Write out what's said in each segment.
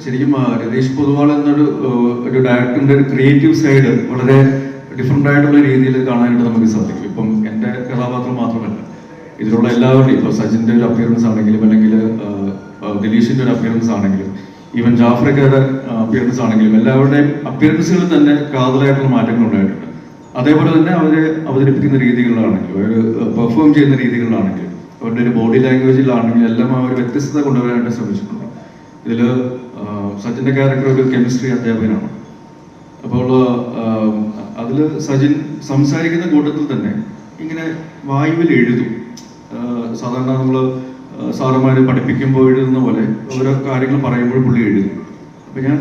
ശരിക്കും രതീഷ് പൊതുവാൾ എന്നൊരു ഡയറക്ടറിന്റെ ഒരു ക്രിയേറ്റീവ് സൈഡ് വളരെ ഡിഫറെന്റ് ആയിട്ടുള്ള രീതിയിൽ കാണാനായിട്ട് നമുക്ക് സാധിക്കും. ഇപ്പം എൻ്റെ കഥാപാത്രം മാത്രമല്ല, ഇതിലുള്ള എല്ലാവരുടെയും ഇപ്പൊ സജിന്റെ ഒരു അപ്പിയറൻസ് ആണെങ്കിലും, അല്ലെങ്കിൽ ദിലീഷിന്റെ ഒരു അപ്പിയറൻസ് ആണെങ്കിലും, ഈവൻ ജാഫ്രിക്കയുടെ അപ്പിയറൻസ് ആണെങ്കിലും, എല്ലാവരുടെയും അപ്പിയറൻസുകളിൽ തന്നെ കാതലായിട്ടുള്ള മാറ്റങ്ങൾ ഉണ്ടായിട്ടുണ്ട്. അതേപോലെ തന്നെ അവരെ അവതരിപ്പിക്കുന്ന രീതികളിലാണെങ്കിലും, അവർ പെർഫോം ചെയ്യുന്ന രീതികളിലാണെങ്കിലും, അവരുടെ ഒരു ബോഡി ലാംഗ്വേജിലാണെങ്കിലും എല്ലാം അവർ വ്യത്യസ്തത കൊണ്ടുവരാനായിട്ട് ശ്രമിച്ചിട്ടുണ്ട്. ഇതിൽ സജിന്റെ ക്യാരക്ടർ ഒരു കെമിസ്ട്രി അധ്യാപകനാണ്. അപ്പോൾ അതിൽ സജിൻ സംസാരിക്കുന്ന കൂട്ടത്തിൽ തന്നെ ഇങ്ങനെ വായുവിൽ എഴുതും. സാധാരണ നമ്മൾ സാറന്മാർ പഠിപ്പിക്കുമ്പോൾ എഴുതുന്ന പോലെ ഓരോ കാര്യങ്ങൾ പറയുമ്പോൾ പുള്ളി എഴുതും. അപ്പൊ ഞാൻ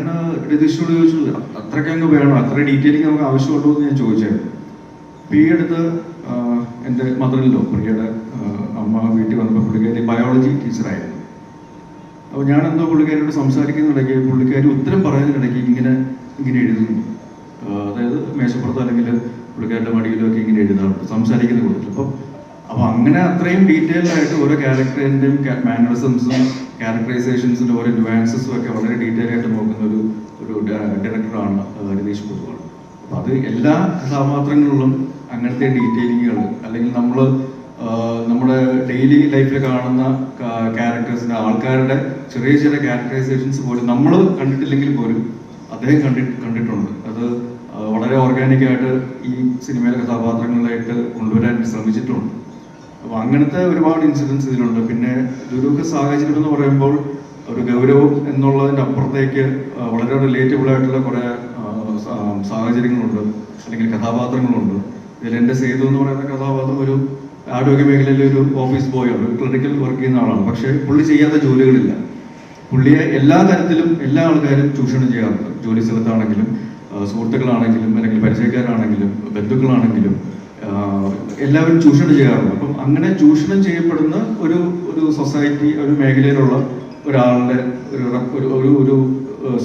രതീഷിനോട് ചോദിച്ചു, അത്രയ്ക്ക് അങ്ങ് വേണം, അത്ര ഡീറ്റെയിലിംഗ് നമുക്ക് ആവശ്യമുണ്ടോ എന്ന് ഞാൻ ചോദിച്ചായിരുന്നു. അപ്പൊ ഈ അടുത്ത് എൻ്റെ മദറിലോ, പ്രിയയുടെ അമ്മ വീട്ടിൽ വന്നപ്പോൾ പുള്ളിക്കാരി ബയോളജി ടീച്ചറായിരുന്നു. അപ്പോൾ ഞാനെന്തോ പുള്ളിക്കാരിയോട് സംസാരിക്കുന്നിടയ്ക്ക് പുള്ളിക്കാരി ഉത്തരം പറയുന്നതിനിടയ്ക്ക് ഇങ്ങനെ എഴുതുന്നു. അതായത് മേശപ്പുറത്ത് അല്ലെങ്കിൽ പുള്ളിക്കാരുടെ മടിയിലോ ഒക്കെ ഇങ്ങനെ എഴുതാറുണ്ട് സംസാരിക്കുന്ന കൂട്ടത്തിൽ. അപ്പൊ അങ്ങനെ അത്രയും ഡീറ്റെയിൽഡ് ആയിട്ട് ഓരോ ക്യാരക്ടറിന്റെയും മാനറിസംസും ക്യാരക്ടറൈസേഷൻസിന്റെ ഓരോ ന്യൂവാൻസസും ഒക്കെ വളരെ ഡീറ്റെയിൽ ആയിട്ട് നോക്കുന്ന ഒരു ഡയറക്ടറാണ് രതീഷ് പൊതുവാൾ. അപ്പൊ അത് എല്ലാ കഥാപാത്രങ്ങളിലും അങ്ങനത്തെ ഡീറ്റെയിലിങ്ങുകൾ, അല്ലെങ്കിൽ നമ്മുടെ ഡെയിലി ലൈഫിൽ കാണുന്ന ക്യാരക്ടേഴ്സിന്റെ ആൾക്കാരുടെ ചെറിയ ക്യാരക്ടറൈസേഷൻസ് പോലും നമ്മൾ കണ്ടിട്ടില്ലെങ്കിൽ പോലും അദ്ദേഹം കണ്ടിട്ടുണ്ട്. അത് വളരെ ഓർഗാനിക്കായിട്ട് ഈ സിനിമയിലെ കഥാപാത്രങ്ങളിലായിട്ട് കൊണ്ടുവരാൻ ശ്രമിച്ചിട്ടുണ്ട്. അപ്പൊ അങ്ങനത്തെ ഒരുപാട് ഇൻസിഡൻസ് ഇതിലുണ്ട്. പിന്നെ ദുരൂഹ സാഹചര്യം എന്ന് പറയുമ്പോൾ ഒരു ഗൗരവം എന്നുള്ളതിന്റെ അപ്പുറത്തേക്ക് വളരെ റിലേറ്റബിൾ ആയിട്ടുള്ള കുറെ സാഹചര്യങ്ങളുണ്ട്, അല്ലെങ്കിൽ കഥാപാത്രങ്ങളുണ്ട്. ഇതിൽ എൻ്റെ സേതു എന്ന് പറയുന്ന കഥാപാത്രം ഒരു ആരോഗ്യ മേഖലയിലെ ഒരു ഓഫീസ് ബോയാണ്, ക്ലിനിക്കൽ വർക്ക് ചെയ്യുന്ന ആളാണ്. പക്ഷെ പുള്ളി ചെയ്യാത്ത ജോലികളില്ല. പുള്ളിയെ എല്ലാ തരത്തിലും എല്ലാ ആൾക്കാരും ചൂഷണം ചെയ്യാറുണ്ട്. ജോലി സ്ഥലത്താണെങ്കിലും, സുഹൃത്തുക്കളാണെങ്കിലും, അല്ലെങ്കിൽ പരിചയക്കാരാണെങ്കിലും, ബന്ധുക്കളാണെങ്കിലും എല്ലാവരും ചൂഷണം ചെയ്യാറുണ്ട്. അപ്പം അങ്ങനെ ചൂഷണം ചെയ്യപ്പെടുന്ന ഒരു സൊസൈറ്റി, ഒരു മേഖലയിലുള്ള ഒരാളുടെ ഒരു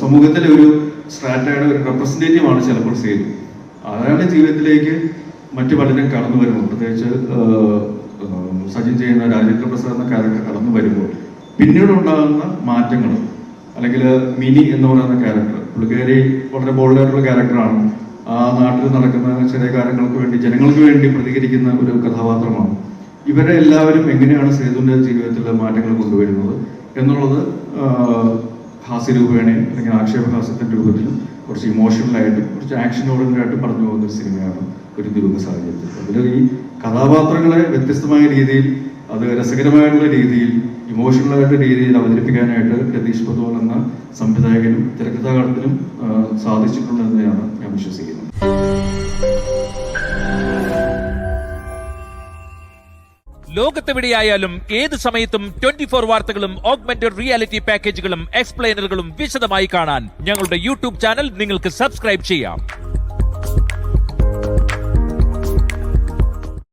സമൂഹത്തിലെ ഒരു സ്ട്രാറ്റയുടെ ഒരു റെപ്രസെന്റേറ്റീവ് ആണ് ചിലപ്പോൾ സേതു. അയാളുടെ ജീവിതത്തിലേക്ക് മറ്റു പലരും കടന്നു വരുമ്പോൾ, പ്രത്യേകിച്ച് സജിൻ ചെയ്യുന്ന രാജേന്ദ്ര പ്രസാദ് എന്ന ക്യാരക്ടർ കടന്നു വരുമ്പോൾ പിന്നീട് ഉണ്ടാകുന്ന മാറ്റങ്ങൾ, അല്ലെങ്കിൽ മിനി എന്ന് പറയുന്ന ക്യാരക്ടർ, പുള്ളിക്കാരി വളരെ ബോൾഡായിട്ടുള്ള ക്യാരക്ടറാണ്. ആ നാട്ടിൽ നടക്കുന്ന ചെറിയ കാര്യങ്ങൾക്ക് വേണ്ടി, ജനങ്ങൾക്ക് വേണ്ടി പ്രതികരിക്കുന്ന ഒരു കഥാപാത്രമാണ്. ഇവരെ എല്ലാവരും എങ്ങനെയാണ് സേതുവിന്റെ ജീവിതത്തിലെ മാറ്റങ്ങൾ കൊണ്ടുവരുന്നത് എന്നുള്ളത് ഹാസ്യരൂപേണയും അല്ലെങ്കിൽ ആക്ഷേപഹാസ്യത്തിന്റെ രൂപത്തിലും കുറച്ച് ഇമോഷണലായിട്ടും കുറച്ച് ആക്ഷൻ ഓറിയന്റഡായിട്ടും പറഞ്ഞു പോകുന്ന ഒരു സിനിമയാണ് ഒരു ദുരൂഹ സാഹചര്യത്തിൽ. അതിൽ ഈ കഥാപാത്രങ്ങളെ വ്യത്യസ്തമായ രീതിയിൽ, അത് രസകരമായിട്ടുള്ള രീതിയിൽ, ഇമോഷണലായിട്ടുള്ള രീതിയിൽ അവതരിപ്പിക്കാനായിട്ട് രതീഷ് പൊതുവാൾ എന്ന സംവിധായകനും തിരക്കഥാകൃത്തിനും സാധിച്ചിട്ടുണ്ടെന്നാണ് ഞാൻ വിശ്വസിക്കുന്നത്. ലോകത്തെവിടെയായാലും ഏത് സമയത്തും 24 വാർത്തകളും ഓഗ്മെന്റഡ് റിയാലിറ്റി പാക്കേജുകളും എക്സ്പ്ലെയിനറുകളും വിശദമായി കാണാൻ ഞങ്ങളുടെ യൂട്യൂബ് ചാനൽ നിങ്ങൾക്ക് സബ്സ്ക്രൈബ് ചെയ്യാം.